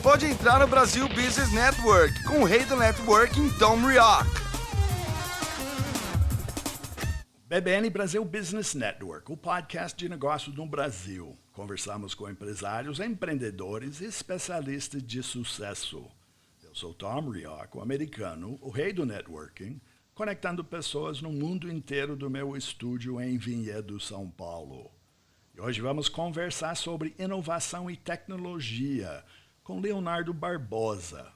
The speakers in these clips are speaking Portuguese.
pode entrar no Brasil Business Network com o rei do networking, Tom Rioch. BBN Brasil Business Network, o podcast de negócios no Brasil. Conversamos com empresários, empreendedores e especialistas de sucesso. Eu sou Tom Rioch, o americano, o rei do networking, conectando pessoas no mundo inteiro do meu estúdio em Vinhedo, São Paulo. E hoje vamos conversar sobre inovação e tecnologia com Leonardo Barbosa.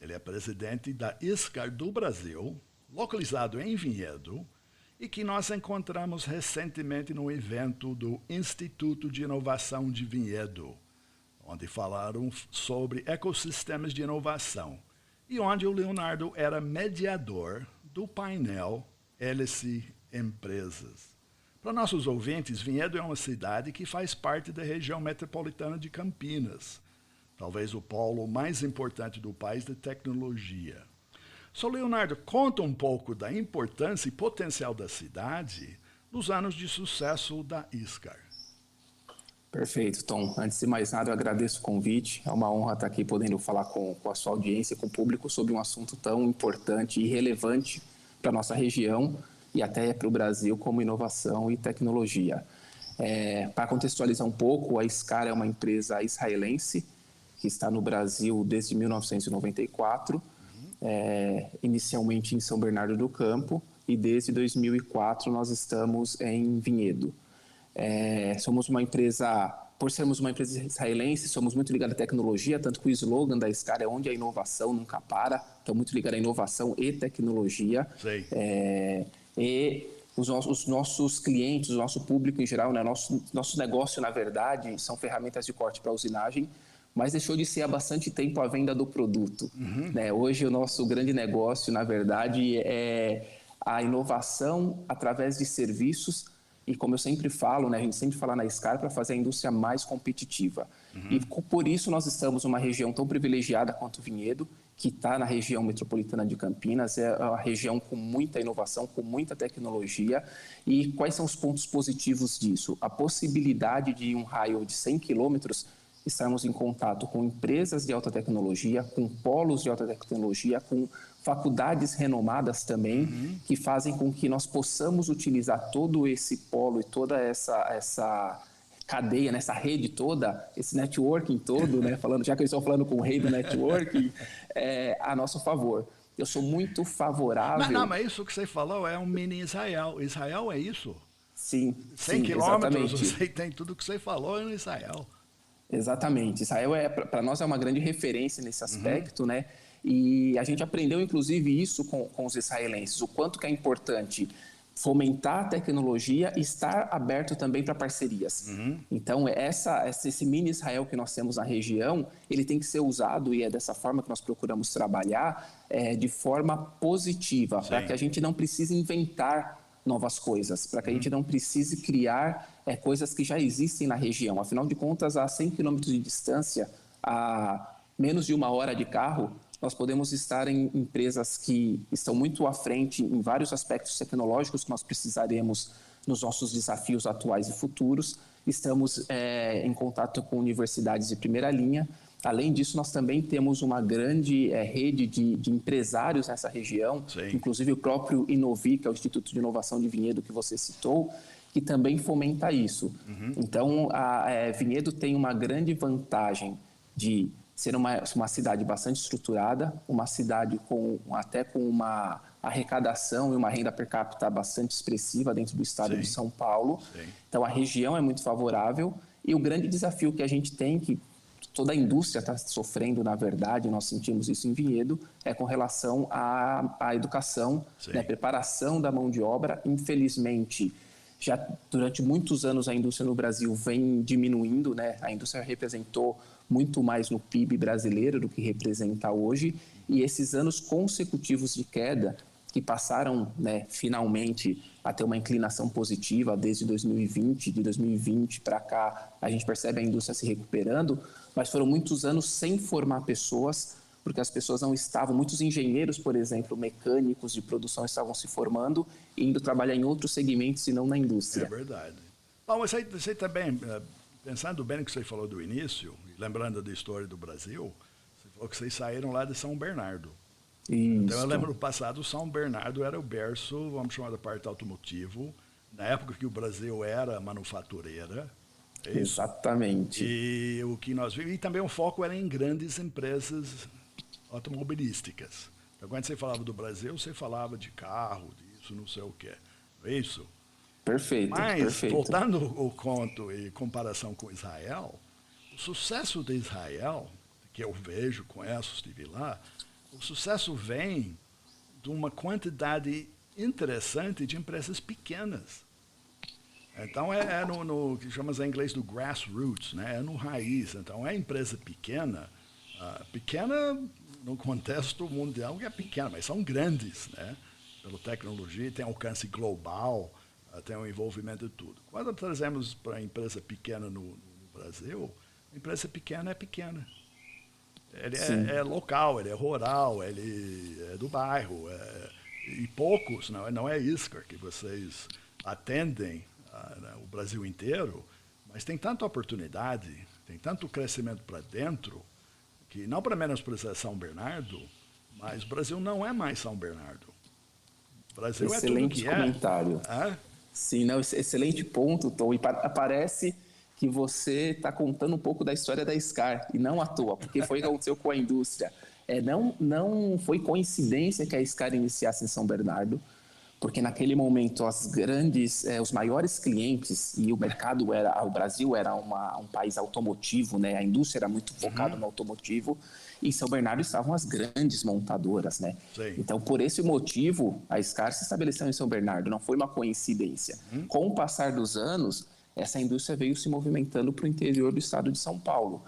Ele é presidente da ISCAR do Brasil, localizado em Vinhedo, e que nós encontramos recentemente no evento do Instituto de Inovação de Vinhedo, onde falaram sobre ecossistemas de inovação e onde o Leonardo era mediador do painel Hélice Empresas. Para nossos ouvintes, Vinhedo é uma cidade que faz parte da região metropolitana de Campinas, talvez o polo mais importante do país de tecnologia. Leonardo, conta um pouco da importância e potencial da cidade nos anos de sucesso da ISCAR. Perfeito, Tom. Antes de mais nada, eu agradeço o convite. É uma honra estar aqui podendo falar com a sua audiência, com o público, sobre um assunto tão importante e relevante para a nossa região e até para o Brasil, como inovação e tecnologia. Para contextualizar um pouco, a ISCAR é uma empresa israelense que está no Brasil desde 1994, inicialmente em São Bernardo do Campo, e desde 2004 nós estamos em Vinhedo. Somos uma empresa, por sermos uma empresa israelense, somos muito ligados à tecnologia, tanto que o slogan da ISCAR é onde a inovação nunca para, então muito ligado à inovação e tecnologia. E os nossos clientes, o nosso público em geral, né, nosso negócio, na verdade, são ferramentas de corte para usinagem, mas deixou de ser há bastante tempo a venda do produto. Né? Hoje o nosso grande negócio, na verdade, é a inovação através de serviços e, como eu sempre falo, né, a gente sempre fala na ISCAR para fazer a indústria mais competitiva. E por isso nós estamos numa região tão privilegiada quanto Vinhedo, que está na região metropolitana de Campinas, é uma região com muita inovação, com muita tecnologia. E quais são os pontos positivos disso? A possibilidade de um raio de 100 quilômetros estarmos em contato com empresas de alta tecnologia, com polos de alta tecnologia, com faculdades renomadas também, que fazem com que nós possamos utilizar todo esse polo e toda essa cadeia, nessa rede toda, esse networking todo, né, já que eu estou falando com o rei do networking, a nosso favor. Eu sou muito favorável... Mas isso que você falou é um mini Israel. Israel é isso? Sim, 100 quilômetros, você tem tudo que você falou em Israel. Exatamente. Israel, para nós, é uma grande referência nesse aspecto, né? E a gente aprendeu, inclusive, isso com os israelenses, o quanto que é importante fomentar a tecnologia e estar aberto também para parcerias. Então, esse mini Israel que nós temos na região, ele tem que ser usado, e é dessa forma que nós procuramos trabalhar, de forma positiva, para que a gente não precise inventar novas coisas, para que a gente não precise criar coisas que já existem na região. Afinal de contas, a 100 quilômetros de distância, a menos de 1 hora de carro, nós podemos estar em empresas que estão muito à frente em vários aspectos tecnológicos que nós precisaremos nos nossos desafios atuais e futuros. Estamos em contato com universidades de primeira linha. Além disso, nós também temos uma grande rede de empresários nessa região, inclusive o próprio Inovi, que é o Instituto de Inovação de Vinhedo que você citou, que também fomenta isso. Então, Vinhedo tem uma grande vantagem de ser uma cidade bastante estruturada, uma cidade até com uma arrecadação e uma renda per capita bastante expressiva dentro do estado de São Paulo. Então, a região é muito favorável, e o grande desafio que a gente tem, que toda a indústria está sofrendo, na verdade, nós sentimos isso em Vinhedo, é com relação à educação, né, preparação da mão de obra. Infelizmente, já durante muitos anos a indústria no Brasil vem diminuindo, né? A indústria representou muito mais no PIB brasileiro do que representa hoje, e esses anos consecutivos de queda, que passaram, né, finalmente a ter uma inclinação positiva desde 2020, de 2020 para cá a gente percebe a indústria se recuperando, mas foram muitos anos sem formar pessoas, porque as pessoas não estavam, muitos engenheiros, por exemplo, mecânicos de produção estavam se formando e indo trabalhar em outros segmentos e não na indústria. É verdade. Bom, você também, pensando bem no que você falou do início, lembrando da história do Brasil, falou que vocês saíram lá de São Bernardo. Isso. Então eu lembro no passado, São Bernardo era o berço, vamos chamar da parte automotivo, na época que o Brasil era manufatureira. É isso? Exatamente. E o que nós vimos, e também o foco era em grandes empresas automobilísticas. Então, quando você falava do Brasil, você falava de carro, disso, não sei o quê. Não é isso? Perfeito, Mas, perfeito. voltando ao conto e comparação com Israel, o sucesso de Israel, que eu vejo, conheço, estive lá, o sucesso vem de uma quantidade interessante de empresas pequenas. Então, é no que chamamos em inglês do grassroots, né? É no raiz. Então, é empresa pequena, pequena no contexto mundial, que é pequena, mas são grandes, né? Pela tecnologia, tem alcance global, tem um envolvimento de tudo. Quando trazemos para a empresa pequena no Brasil, a empresa pequena é pequena. Ele é local, ele é rural, ele é do bairro. E poucos, não é Iscar que vocês atendem o Brasil inteiro, mas tem tanta oportunidade, tem tanto crescimento para dentro, que não para menosprezar São Bernardo, mas o Brasil não é mais São Bernardo. O Brasil excelente é tudo que comentário. É. Sim, não, excelente ponto, Tom. E parece que você está contando um pouco da história da Scar, e não à toa, porque foi o que aconteceu com a indústria. Não foi coincidência que a Scar iniciasse em São Bernardo, porque naquele momento os maiores clientes, e o Brasil era um país automotivo, né? A indústria era muito focada no automotivo, e em São Bernardo estavam as grandes montadoras, né? Sim. Então, por esse motivo, a Scar se estabeleceu em São Bernardo, não foi uma coincidência. Com o passar dos anos, essa indústria veio se movimentando para o interior do estado de São Paulo.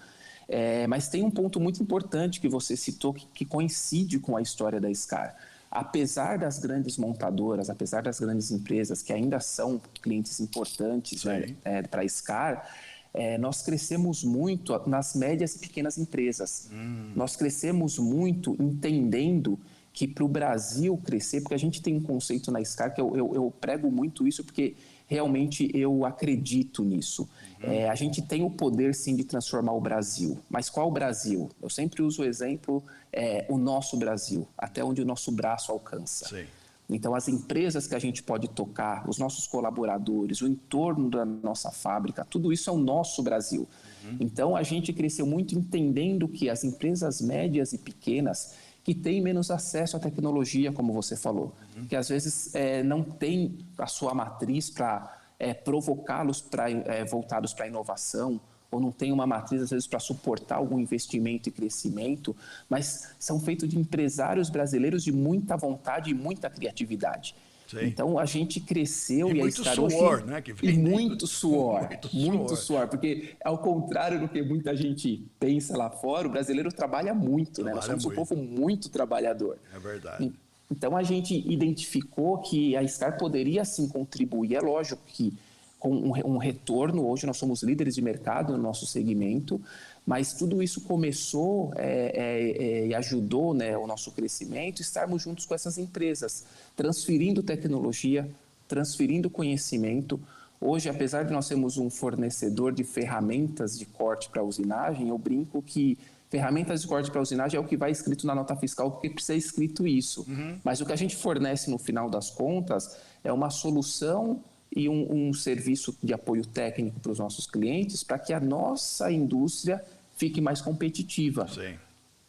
Mas tem um ponto muito importante que você citou, que coincide com a história da Scar. Apesar das grandes montadoras, apesar das grandes empresas, que ainda são clientes importantes, né, para a Scar, nós crescemos muito nas médias e pequenas empresas. Nós crescemos muito entendendo que para o Brasil crescer, porque a gente tem um conceito na Scar que eu prego muito isso, porque realmente eu acredito nisso. A gente tem o poder, sim, de transformar o Brasil. Mas qual o Brasil? Eu sempre uso o exemplo, o nosso Brasil, até onde o nosso braço alcança. Sim. Então, as empresas que a gente pode tocar, os nossos colaboradores, o entorno da nossa fábrica, tudo isso é o nosso Brasil. Então, a gente cresceu muito entendendo que as empresas médias e pequenas que têm menos acesso à tecnologia, como você falou, que às vezes não tem a sua matriz para provocá-los voltados para a inovação, ou não tem uma matriz, às vezes, para suportar algum investimento e crescimento, mas são feitos de empresários brasileiros de muita vontade e muita criatividade. Sim. Então, a gente cresceu e a muito Scar suor, hoje, né? E muito suor, muito suor, porque ao contrário do que muita gente pensa lá fora, o brasileiro trabalha muito, né? Nós somos um povo muito trabalhador. É verdade. Então, a gente identificou que a Scar poderia, sim, contribuir. É lógico que com um retorno, hoje nós somos líderes de mercado no nosso segmento, mas tudo isso começou e ajudou, né, o nosso crescimento, estarmos juntos com essas empresas, transferindo tecnologia, transferindo conhecimento. Hoje, apesar de nós sermos um fornecedor de ferramentas de corte para usinagem, eu brinco que ferramentas de corte para usinagem é o que vai escrito na nota fiscal, porque precisa escrito isso. Mas o que a gente fornece no final das contas é uma solução e um serviço de apoio técnico para os nossos clientes, para que a nossa indústria fique mais competitiva. Sim.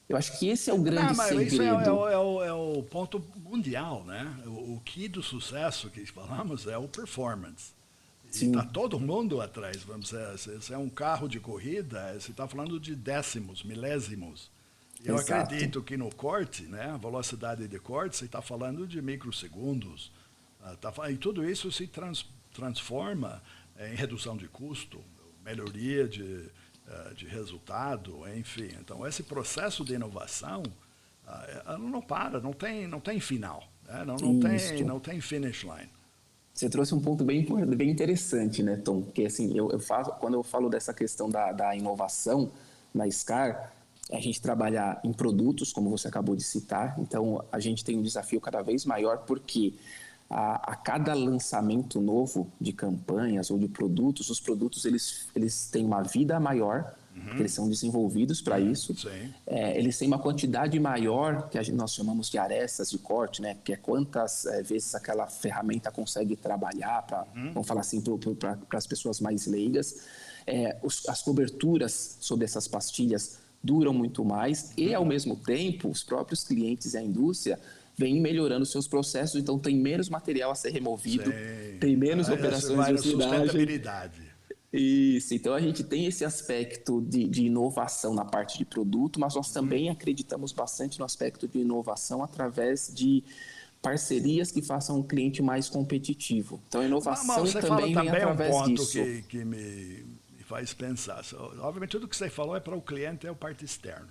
Eu acho que esse é o grande segredo. Isso é o ponto mundial, né? O que do sucesso que falamos é o performance. E está todo mundo atrás, vamos dizer, se é um carro de corrida, você está falando de décimos, milésimos. Eu acredito que no corte, né, a velocidade de corte, você está falando de microsegundos. E tudo isso se transforma em redução de custo, melhoria de resultado, enfim. Então, esse processo de inovação não para, não tem final, né? não tem finish line. Você trouxe um ponto bem interessante, né, Tom? Porque assim, quando eu falo dessa questão da inovação na Scar, a gente trabalha em produtos, como você acabou de citar. Então, a gente tem um desafio cada vez maior, porque a cada lançamento novo de campanhas ou de produtos, os produtos eles têm uma vida maior, porque eles são desenvolvidos para isso. Eles têm uma quantidade maior, que nós chamamos de arestas de corte, né? Que é quantas vezes aquela ferramenta consegue trabalhar, vamos falar assim, para as pessoas mais leigas. As coberturas sobre essas pastilhas duram muito mais e, ao mesmo tempo, os próprios clientes e a indústria vêm melhorando seus processos, então tem menos material a ser removido, tem menos operações de usinagem. Sustentabilidade. Isso, então a gente tem esse aspecto de inovação na parte de produto, mas nós também acreditamos bastante no aspecto de inovação através de parcerias que façam o cliente mais competitivo. Então a inovação também vem através disso. Um ponto que me faz pensar. Obviamente tudo que você falou é para o cliente, é a parte externa.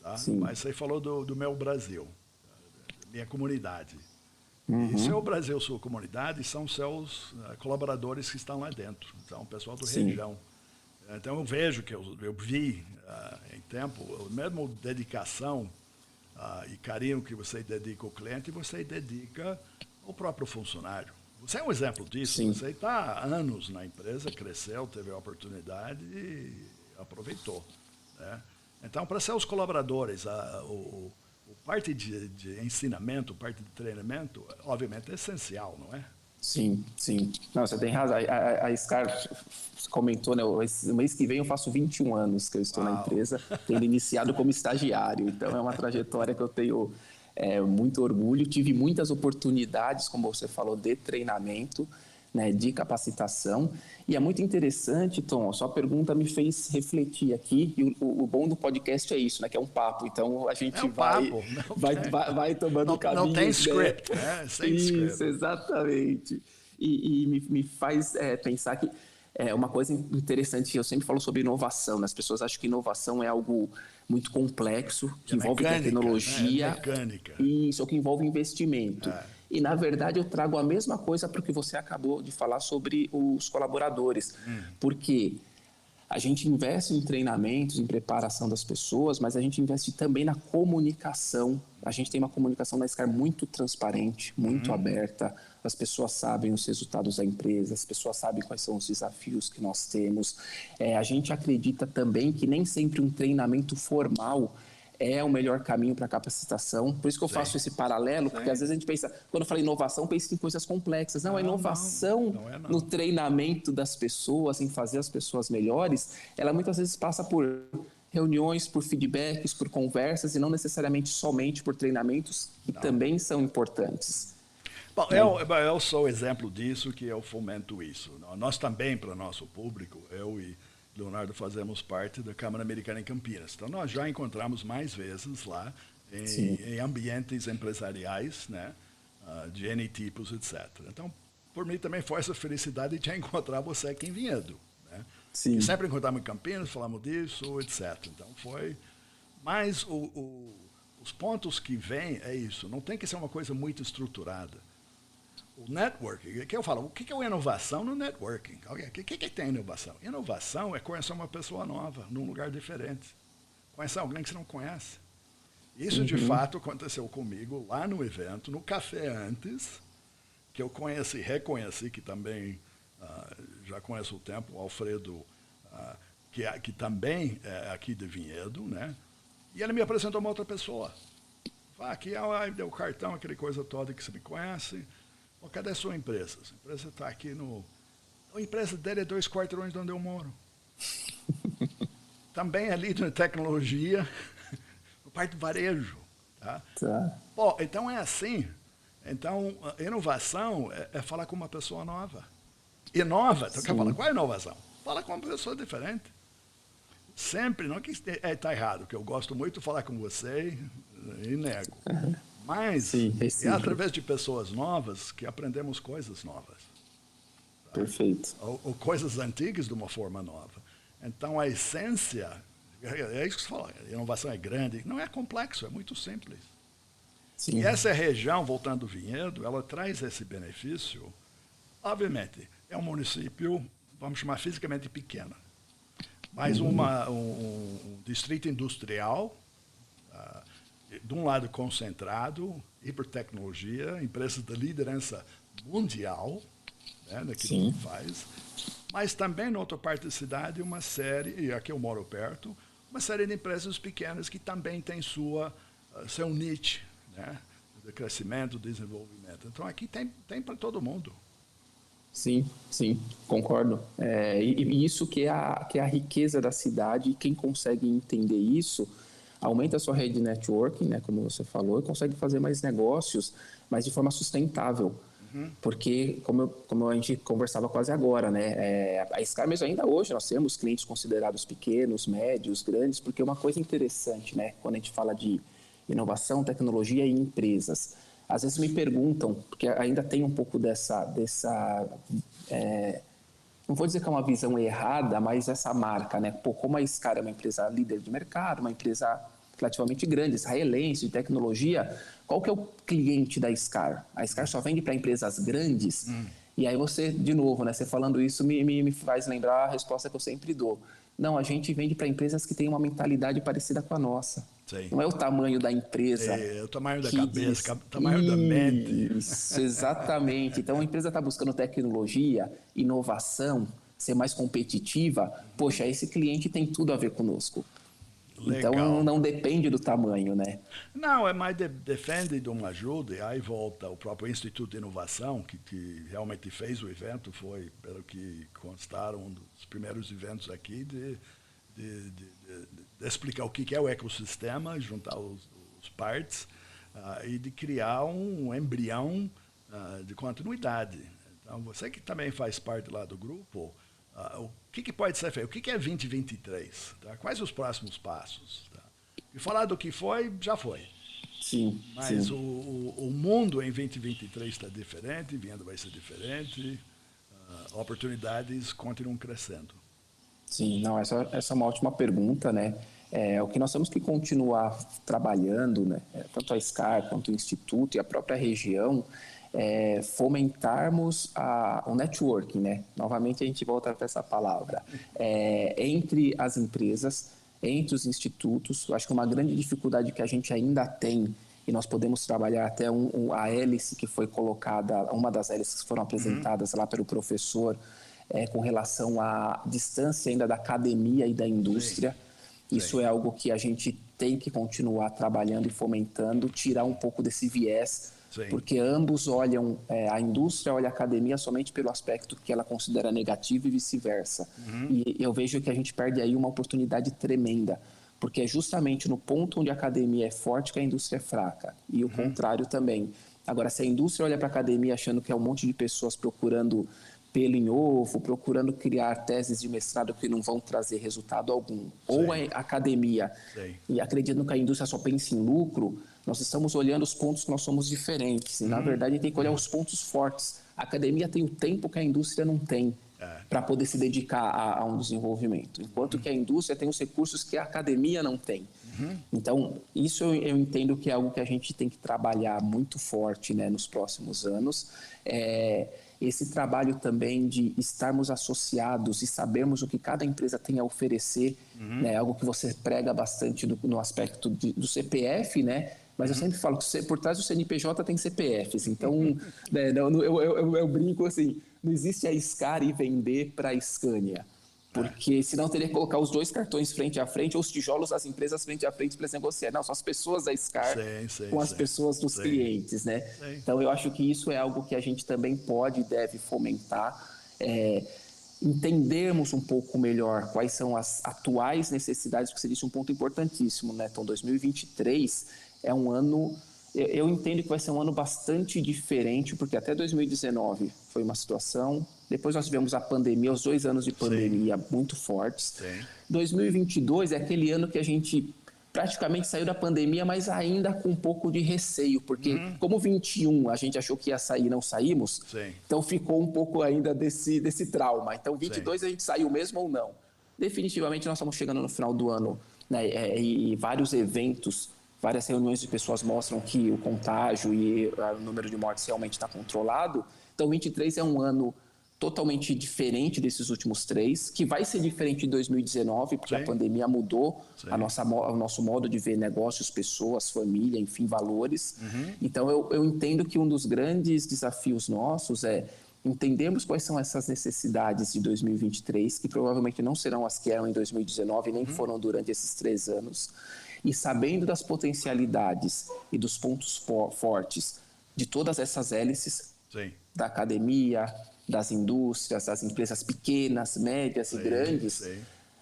Tá? Mas você falou do meu Brasil, minha comunidade. E seu Brasil, sua comunidade, são seus colaboradores que estão lá dentro, são o pessoal da região. Então eu vejo que eu vi em tempo, a mesma dedicação e carinho que você dedica ao cliente, você dedica ao próprio funcionário. Você é um exemplo disso. Você está há anos na empresa, cresceu, teve a oportunidade e aproveitou. Né? Então, para seus colaboradores, parte de ensinamento, parte de treinamento, obviamente é essencial, não é? Sim. Não, você tem razão. A Scar comentou, né? O mês que vem eu faço 21 anos que eu estou na empresa, tendo iniciado como estagiário. Então, é uma trajetória que eu tenho muito orgulho. Tive muitas oportunidades, como você falou, de treinamento, né, de capacitação. E é muito interessante, Tom, a sua pergunta me fez refletir aqui, e o bom do podcast é isso, né, que é um papo, então a gente vai tomando caminhos. Não tem script, né? Sem isso, script. Exatamente. E me faz pensar que uma coisa interessante, eu sempre falo sobre inovação, né? As pessoas acham que inovação é algo muito complexo, que envolve tecnologia, isso, que envolve investimento. E, na verdade, eu trago a mesma coisa para o que você acabou de falar sobre os colaboradores. Porque a gente investe em treinamentos, em preparação das pessoas, mas a gente investe também na comunicação. A gente tem uma comunicação na Scar muito transparente, muito aberta. As pessoas sabem os resultados da empresa, as pessoas sabem quais são os desafios que nós temos. A gente acredita também que nem sempre um treinamento formal é o melhor caminho para a capacitação. Por isso que eu faço esse paralelo, porque às vezes a gente pensa, quando eu falo inovação, pensa em coisas complexas. Não, a inovação no treinamento das pessoas, em fazer as pessoas melhores, ela muitas vezes passa por reuniões, por feedbacks, por conversas, e não necessariamente somente por treinamentos, que também são importantes. Bom, eu sou exemplo disso, que eu fomento isso. Nós também, para o nosso público, eu e Leonardo fazemos parte da Câmara Americana em Campinas. Então, nós já encontramos mais vezes lá em ambientes empresariais, né, de N tipos, etc. Então, por mim também foi essa felicidade de encontrar você aqui em Vinhedo. Né? E sempre encontramos em Campinas, falamos disso, etc. Então, foi... Mas os pontos que vêm é isso. Não tem que ser uma coisa muito estruturada. O networking, que eu falo, o que é inovação no networking? O que tem inovação? Inovação é conhecer uma pessoa nova, num lugar diferente. Conhecer alguém que você não conhece. Isso, de fato, aconteceu comigo lá no evento, no café antes, que eu conheci, reconheci, que também já conheço o tempo, o Alfredo, que também é aqui de Vinhedo, né? E ele me apresentou uma outra pessoa. Aqui deu o cartão, aquele coisa toda que você me conhece. Cadê a sua empresa? A empresa está aqui no... A empresa dele é 2 quarteirões de onde eu moro. Também ali na tecnologia, no parte do varejo. Tá? Bom, então é assim. Então, a inovação é falar com uma pessoa nova. Inova, então quer falar, qual é a inovação? Fala com uma pessoa diferente. Sempre, não que está errado, que eu gosto muito de falar com você e nego. Mas é através de pessoas novas que aprendemos coisas novas. Tá? Perfeito. Ou coisas antigas de uma forma nova. Então, a essência, é isso que você fala, a inovação é grande, não é complexo, é muito simples. E essa região, voltando ao Vinhedo, ela traz esse benefício. Obviamente, é um município, vamos chamar fisicamente pequeno, mas um distrito industrial, de um lado concentrado, hipertecnologia, empresas de liderança mundial, né, naquilo que faz, Mas também, na outra parte da cidade, uma série, e aqui eu moro perto, uma série de empresas pequenas que também tem seu niche, né? De crescimento, desenvolvimento. Então, aqui tem para todo mundo. Sim, sim, concordo. E isso que é a riqueza da cidade, e quem consegue entender isso, aumenta a sua rede de networking, né, como você falou, e consegue fazer mais negócios, mas de forma sustentável. Porque, como a gente conversava quase agora, né, a Scar mesmo ainda hoje, nós temos clientes considerados pequenos, médios, grandes, porque uma coisa interessante, né, quando a gente fala de inovação, tecnologia e empresas, às vezes me perguntam, porque ainda tem um pouco dessa não vou dizer que é uma visão errada, mas essa marca, né? Pô, como a Scar é uma empresa líder de mercado, uma empresa relativamente grande, israelense, de tecnologia, qual que é o cliente da Scar? A Scar só vende para empresas grandes? E aí você, de novo, né? Você falando isso me faz lembrar a resposta que eu sempre dou. Não, a gente vende para empresas que têm uma mentalidade parecida com a nossa. Sim. Não é o tamanho da empresa. É o tamanho da cabeça, o tamanho da mente. Isso, exatamente. Então, a empresa está buscando tecnologia, inovação, ser mais competitiva. Poxa, esse cliente tem tudo a ver conosco. Legal. Então, não depende do tamanho, né? Não, é mais depende de uma ajuda, e aí volta o próprio Instituto de Inovação, que realmente fez o evento, foi, pelo que constaram, um dos primeiros eventos aqui, de explicar o que é o ecossistema, juntar os partes, e de criar um embrião de continuidade. Então, você que também faz parte lá do grupo, o que pode ser feito? O que é 2023? Tá? Quais os próximos passos? Tá? E falar do que foi, já foi. Sim. Mas sim. O mundo em 2023 está diferente, vindo vai ser diferente, oportunidades continuam crescendo. Sim, não, essa é uma ótima pergunta, né? O que nós temos que continuar trabalhando, né? Tanto a Scar quanto o Instituto e a própria região, fomentarmos o networking, né? Novamente a gente volta para essa palavra. Entre as empresas, entre os institutos, eu acho que uma grande dificuldade que a gente ainda tem, e nós podemos trabalhar até a hélice que foi colocada, uma das hélices que foram apresentadas lá pelo professor, com relação à distância ainda da academia e da indústria. Sim. Isso é algo que a gente tem que continuar trabalhando e fomentando, tirar um pouco desse viés, sim, porque ambos olham, a indústria olha a academia somente pelo aspecto que ela considera negativo e vice-versa. E eu vejo que a gente perde aí uma oportunidade tremenda, porque é justamente no ponto onde a academia é forte que a indústria é fraca, e o contrário também. Agora, se a indústria olha para a academia achando que é um monte de pessoas procurando pelo em ovo, procurando criar teses de mestrado que não vão trazer resultado algum, sim, ou a academia, sim, e acreditando que a indústria só pensa em lucro, nós estamos olhando os pontos que nós somos diferentes. E, na verdade, tem que olhar os pontos fortes. A academia tem o tempo que a indústria não tem para poder se dedicar a um desenvolvimento, enquanto que a indústria tem os recursos que a academia não tem. Então, isso eu entendo que é algo que a gente tem que trabalhar muito forte, né, nos próximos anos. Esse trabalho também de estarmos associados e sabermos o que cada empresa tem a oferecer, né, algo que você prega bastante no aspecto do CPF, né? Mas eu sempre falo que por trás do CNPJ tem CPFs, então né, eu brinco assim, não existe a Scar e vender para a Scania, porque senão teria que colocar os dois cartões frente a frente ou os tijolos das empresas frente a frente para eles negociarem. Não, são as pessoas da Scar com as pessoas dos clientes, né? Então eu acho que isso é algo que a gente também pode e deve fomentar, entendermos um pouco melhor quais são as atuais necessidades, porque você disse um ponto importantíssimo, né? Então 2023 é um ano, eu entendo que vai ser um ano bastante diferente, porque até 2019 foi uma situação, depois nós tivemos a pandemia, os 2 anos de pandemia, sim, muito fortes. Sim. 2022 é aquele ano que a gente praticamente saiu da pandemia, mas ainda com um pouco de receio, porque como 21 a gente achou que ia sair e não saímos, sim, então ficou um pouco ainda desse trauma. Então 22 sim, a gente saiu mesmo ou não? Definitivamente nós estamos chegando no final do ano, né, e vários eventos, várias reuniões de pessoas mostram que o contágio e o número de mortes realmente está controlado. Então, 23 é um ano totalmente diferente desses últimos 3, que vai ser diferente de 2019, porque sim, a pandemia mudou o nosso modo de ver negócios, pessoas, família, enfim, valores. Então, eu entendo que um dos grandes desafios nossos é entendemos quais são essas necessidades de 2023, que provavelmente não serão as que eram em 2019, nem foram durante esses 3 anos, e sabendo das potencialidades e dos pontos fortes de todas essas hélices, Sim. da academia, das indústrias, das empresas pequenas, médias e grandes,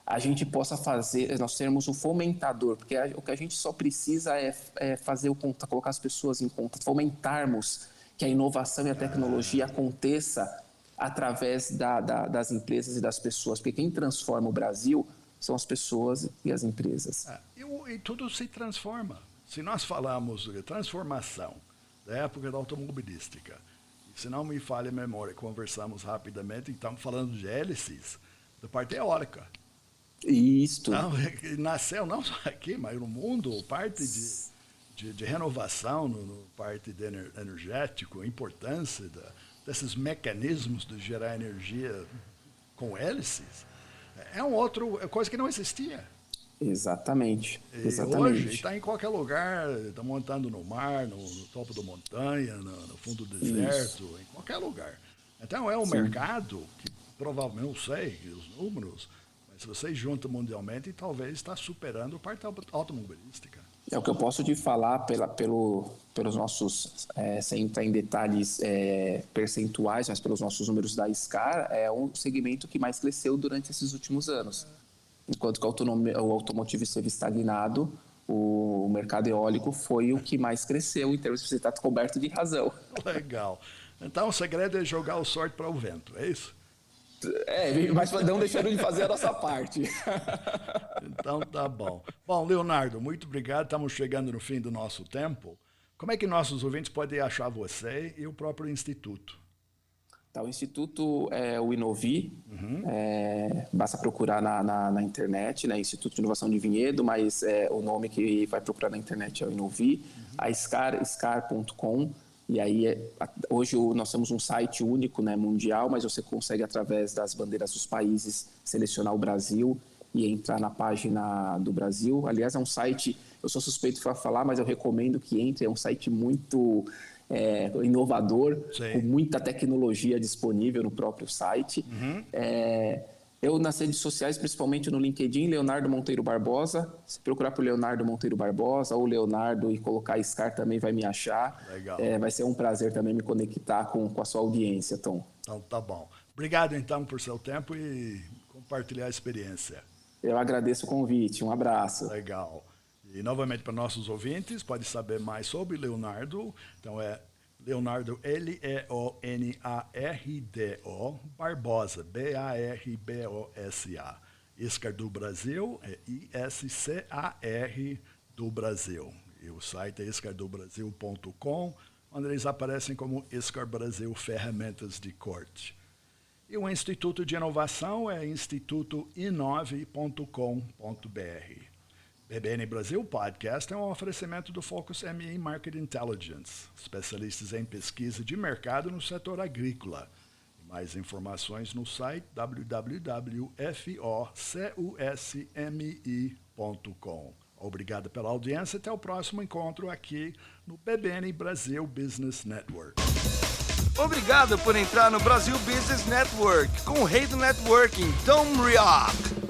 a gente possa fazer, nós sermos um fomentador, porque o que a gente só precisa é fazer colocar as pessoas em contato, fomentarmos que a inovação e a tecnologia aconteça através das empresas e das pessoas, porque quem transforma o Brasil são as pessoas e as empresas. E tudo se transforma. Se nós falamos de transformação da época da automobilística, se não me falha a memória, conversamos rapidamente, estamos falando de hélices da parte eólica. Isto. Então, nasceu não só aqui, mas no mundo, parte de renovação, no parte de energético, a importância desses mecanismos de gerar energia com hélices, é coisa que não existia. Exatamente. Hoje está em qualquer lugar, está montando no mar, no topo da montanha, no fundo do deserto, em qualquer lugar. Então é um mercado que provavelmente, não sei os números, mas se você junta mundialmente, talvez está superando a parte automobilística. É o que eu posso te falar pelos nossos, sem entrar em detalhes percentuais, mas pelos nossos números da SCAR, é um segmento que mais cresceu durante esses últimos anos. Enquanto que o automotivo esteve estagnado, o mercado eólico foi o que mais cresceu, em termos de você estar coberto de razão. Legal. Então o segredo é jogar o sorte para o vento, é isso? Mas não deixando de fazer a nossa parte. Então tá bom. Bom, Leonardo, muito obrigado. Estamos chegando no fim do nosso tempo. Como é que nossos ouvintes podem achar você e o próprio Instituto? Tá, o Instituto é o Inovi, basta procurar na internet, né? Instituto de Inovação de Vinhedo, mas o nome que vai procurar na internet é o Inovi, a scar.com, e aí hoje nós temos um site único, né, mundial, mas você consegue através das bandeiras dos países selecionar o Brasil e entrar na página do Brasil. Aliás, é um site, eu sou suspeito para falar, mas eu recomendo que entre, é um site muito inovador, com muita tecnologia disponível no próprio site. Eu nas redes sociais, principalmente no LinkedIn, Leonardo Monteiro Barbosa. Se procurar por Leonardo Monteiro Barbosa ou Leonardo e colocar SCAR também vai me achar. Legal. Vai ser um prazer também me conectar com a sua audiência, Tom. Então tá bom. Obrigado então por seu tempo e compartilhar a experiência. Eu agradeço o convite. Um abraço. Legal. E novamente para nossos ouvintes, pode saber mais sobre Leonardo. Então é Leonardo, Leonardo Barbosa, Barbosa. SCAR do Brasil é ISCAR do Brasil. E o site é scardobrasil.com, onde eles aparecem como SCAR Brasil Ferramentas de Corte. E o Instituto de Inovação é institutoinove.com.br. BBN Brasil Podcast é um oferecimento do Focus ME Market Intelligence, especialistas em pesquisa de mercado no setor agrícola. Mais informações no site www.focusme.com. Obrigado pela audiência e até o próximo encontro aqui no BBN Brasil Business Network. Obrigado por entrar no Brasil Business Network com o rei do networking, Tom Rioch.